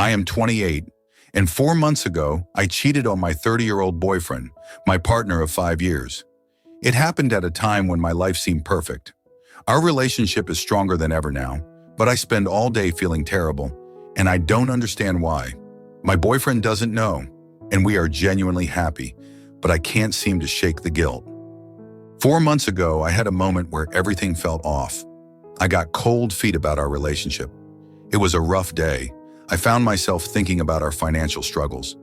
I am 28, and 4 months ago, I cheated on my 30-year-old boyfriend, my partner of 5 years. It happened at a time when my life seemed perfect. Our relationship is stronger than ever now, but I spend all day feeling terrible, and I don't understand why. My boyfriend doesn't know, and we are genuinely happy, but I can't seem to shake the guilt. 4 months ago, I had a moment where everything felt off. I got cold feet about our relationship. It was a rough day. I found myself thinking about our financial struggles,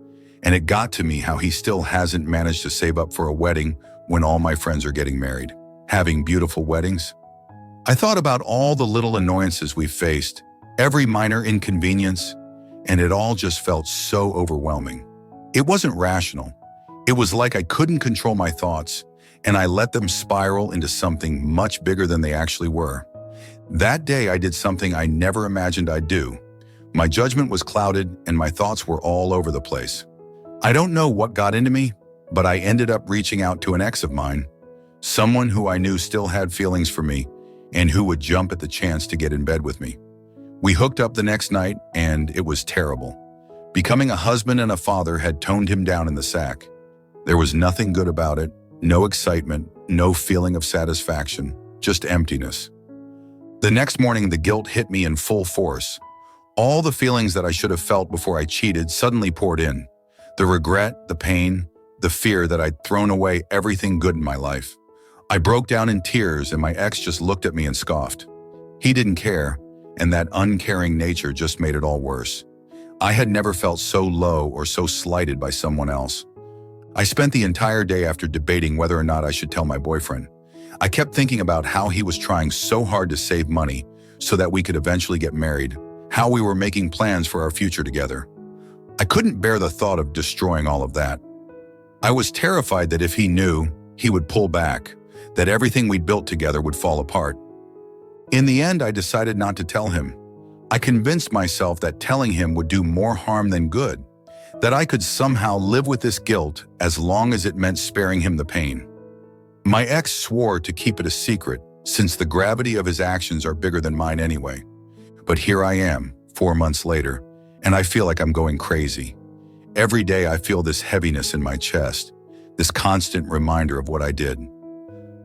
and it got to me how he still hasn't managed to save up for a wedding when all my friends are getting married, having beautiful weddings. I thought about all the little annoyances we've faced, every minor inconvenience, and it all just felt so overwhelming. It wasn't rational. It was like I couldn't control my thoughts, and I let them spiral into something much bigger than they actually were. That day, I did something I never imagined I'd do. My judgment was clouded, and my thoughts were all over the place. I don't know what got into me, but I ended up reaching out to an ex of mine, someone who I knew still had feelings for me and who would jump at the chance to get in bed with me. We hooked up the next night, and it was terrible. Becoming a husband and a father had toned him down in the sack. There was nothing good about it, no excitement, no feeling of satisfaction, just emptiness. The next morning, the guilt hit me in full force. All the feelings that I should have felt before I cheated suddenly poured in. The regret, the pain, the fear that I'd thrown away everything good in my life. I broke down in tears, and my ex just looked at me and scoffed. He didn't care, and that uncaring nature just made it all worse. I had never felt so low or so slighted by someone else. I spent the entire day after debating whether or not I should tell my boyfriend. I kept thinking about how he was trying so hard to save money so that we could eventually get married, how we were making plans for our future together. I couldn't bear the thought of destroying all of that. I was terrified that if he knew, he would pull back, that everything we'd built together would fall apart. In the end, I decided not to tell him. I convinced myself that telling him would do more harm than good, that I could somehow live with this guilt as long as it meant sparing him the pain. My ex swore to keep it a secret, since the gravity of his actions are bigger than mine anyway. But here I am, 4 months later, and I feel like I'm going crazy. Every day I feel this heaviness in my chest, this constant reminder of what I did.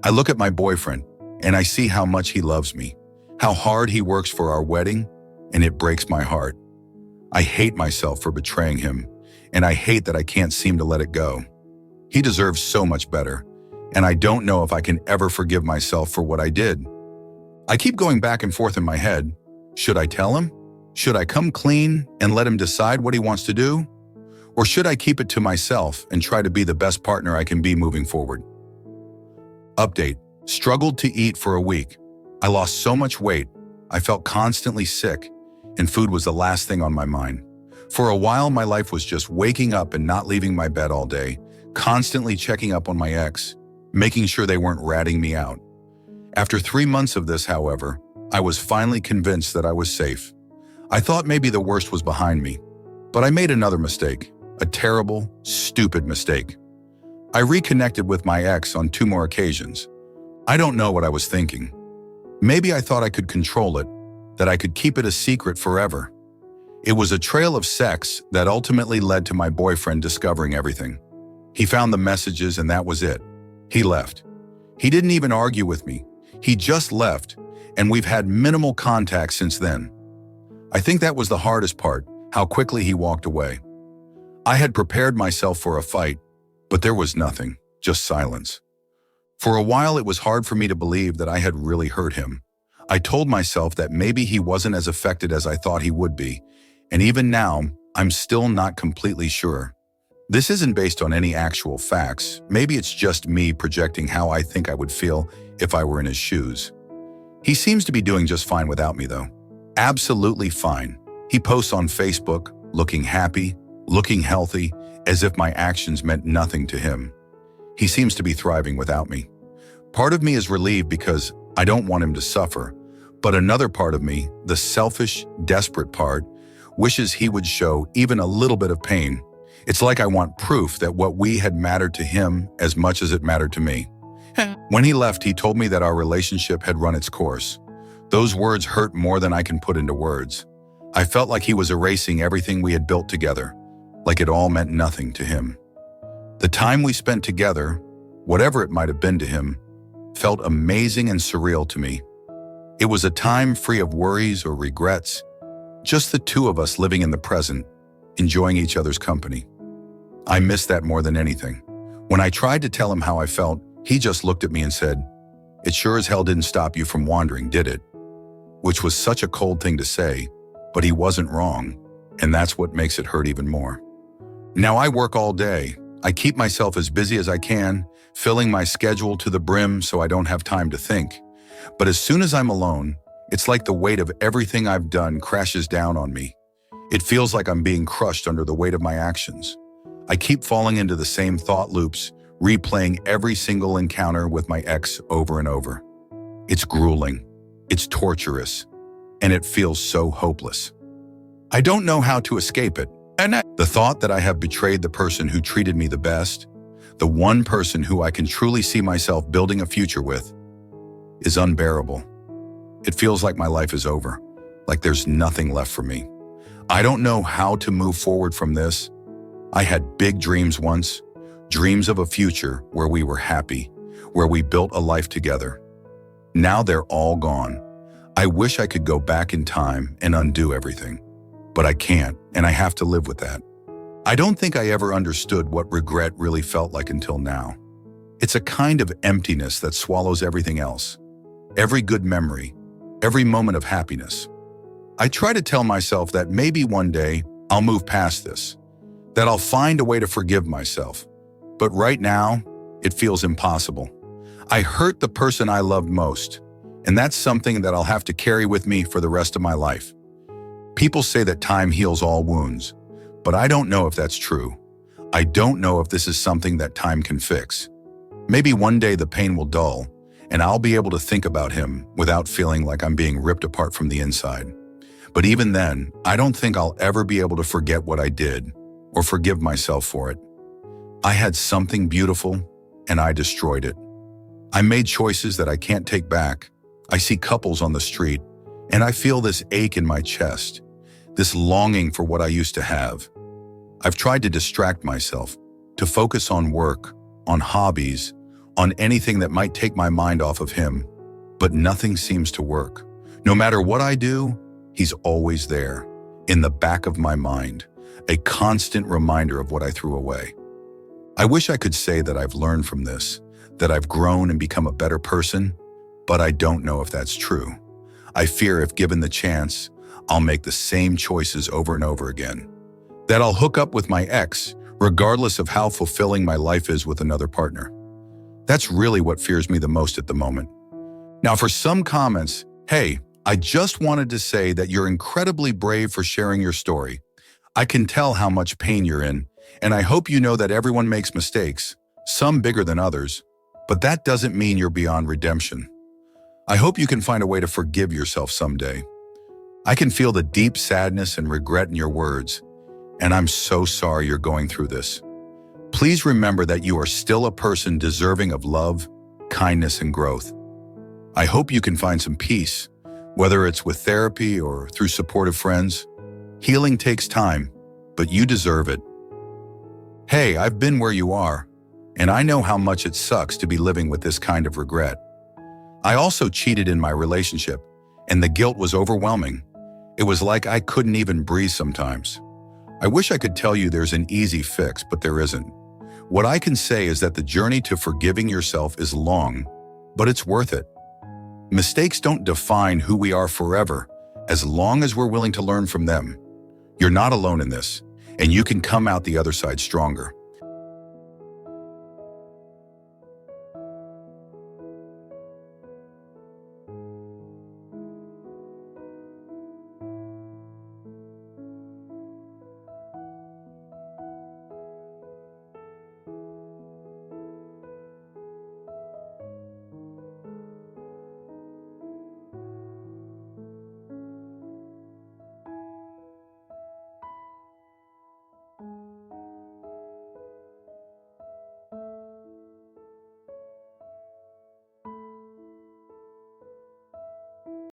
I look at my boyfriend, and I see how much he loves me, how hard he works for our wedding, and it breaks my heart. I hate myself for betraying him, and I hate that I can't seem to let it go. He deserves so much better, and I don't know if I can ever forgive myself for what I did. I keep going back and forth in my head. Should I tell him? Should I come clean and let him decide what he wants to do? Or should I keep it to myself and try to be the best partner I can be moving forward? Update: struggled to eat for a week. I lost so much weight. I felt constantly sick, and food was the last thing on my mind. For a while, my life was just waking up and not leaving my bed all day, constantly checking up on my ex, making sure they weren't ratting me out. After 3 months of this, however, I was finally convinced that I was safe. I thought maybe the worst was behind me, but I made another mistake, a terrible, stupid mistake. I reconnected with my ex on 2 more occasions. I don't know what I was thinking. Maybe I thought I could control it, that I could keep it a secret forever. It was a trail of sex that ultimately led to my boyfriend discovering everything. He found the messages, and that was it. He left. He didn't even argue with me. He just left, and we've had minimal contact since then. I think that was the hardest part, how quickly he walked away. I had prepared myself for a fight, but there was nothing, just silence. For a while, it was hard for me to believe that I had really hurt him. I told myself that maybe he wasn't as affected as I thought he would be, and even now, I'm still not completely sure. This isn't based on any actual facts. Maybe it's just me projecting how I think I would feel if I were in his shoes. He seems to be doing just fine without me, though. Absolutely fine. He posts on Facebook, looking happy, looking healthy, as if my actions meant nothing to him. He seems to be thriving without me. Part of me is relieved because I don't want him to suffer, but another part of me, the selfish, desperate part, wishes he would show even a little bit of pain. It's like I want proof that what we had mattered to him as much as it mattered to me. When he left, he told me that our relationship had run its course. Those words hurt more than I can put into words. I felt like he was erasing everything we had built together, like it all meant nothing to him. The time we spent together, whatever it might have been to him, felt amazing and surreal to me. It was a time free of worries or regrets, just the two of us living in the present, enjoying each other's company. I missed that more than anything. When I tried to tell him how I felt, he just looked at me and said, "It sure as hell didn't stop you from wandering, did it?" Which was such a cold thing to say, but he wasn't wrong, and that's what makes it hurt even more. Now I work all day. I keep myself as busy as I can, filling my schedule to the brim so I don't have time to think. But as soon as I'm alone, it's like the weight of everything I've done crashes down on me. It feels like I'm being crushed under the weight of my actions. I keep falling into the same thought loops, replaying every single encounter with my ex over and over. It's grueling, it's torturous, and it feels so hopeless. I don't know how to escape it. And the thought that I have betrayed the person who treated me the best, the one person who I can truly see myself building a future with, is unbearable. It feels like my life is over, like there's nothing left for me. I don't know how to move forward from this. I had big dreams once, dreams of a future where we were happy, where we built a life together. Now they're all gone. I wish I could go back in time and undo everything, but I can't, and I have to live with that. I don't think I ever understood what regret really felt like until now. It's a kind of emptiness that swallows everything else. Every good memory, every moment of happiness. I try to tell myself that maybe one day I'll move past this, that I'll find a way to forgive myself. But right now, it feels impossible. I hurt the person I loved most, and that's something that I'll have to carry with me for the rest of my life. People say that time heals all wounds, but I don't know if that's true. I don't know if this is something that time can fix. Maybe one day the pain will dull, and I'll be able to think about him without feeling like I'm being ripped apart from the inside. But even then, I don't think I'll ever be able to forget what I did or forgive myself for it. I had something beautiful, and I destroyed it. I made choices that I can't take back. I see couples on the street, and I feel this ache in my chest, this longing for what I used to have. I've tried to distract myself, to focus on work, on hobbies, on anything that might take my mind off of him, but nothing seems to work. No matter what I do, he's always there, in the back of my mind, a constant reminder of what I threw away. I wish I could say that I've learned from this, that I've grown and become a better person, but I don't know if that's true. I fear if given the chance, I'll make the same choices over and over again. That I'll hook up with my ex, regardless of how fulfilling my life is with another partner. That's really what fears me the most at the moment. Now, for some comments, hey, I just wanted to say that you're incredibly brave for sharing your story. I can tell how much pain you're in, and I hope you know that everyone makes mistakes, some bigger than others, but that doesn't mean you're beyond redemption. I hope you can find a way to forgive yourself someday. I can feel the deep sadness and regret in your words, and I'm so sorry you're going through this. Please remember that you are still a person deserving of love, kindness, and growth. I hope you can find some peace, whether it's with therapy or through supportive friends. Healing takes time, but you deserve it. Hey, I've been where you are, and I know how much it sucks to be living with this kind of regret. I also cheated in my relationship, and the guilt was overwhelming. It was like I couldn't even breathe sometimes. I wish I could tell you there's an easy fix, but there isn't. What I can say is that the journey to forgiving yourself is long, but it's worth it. Mistakes don't define who we are forever, as long as we're willing to learn from them. You're not alone in this, and you can come out the other side stronger.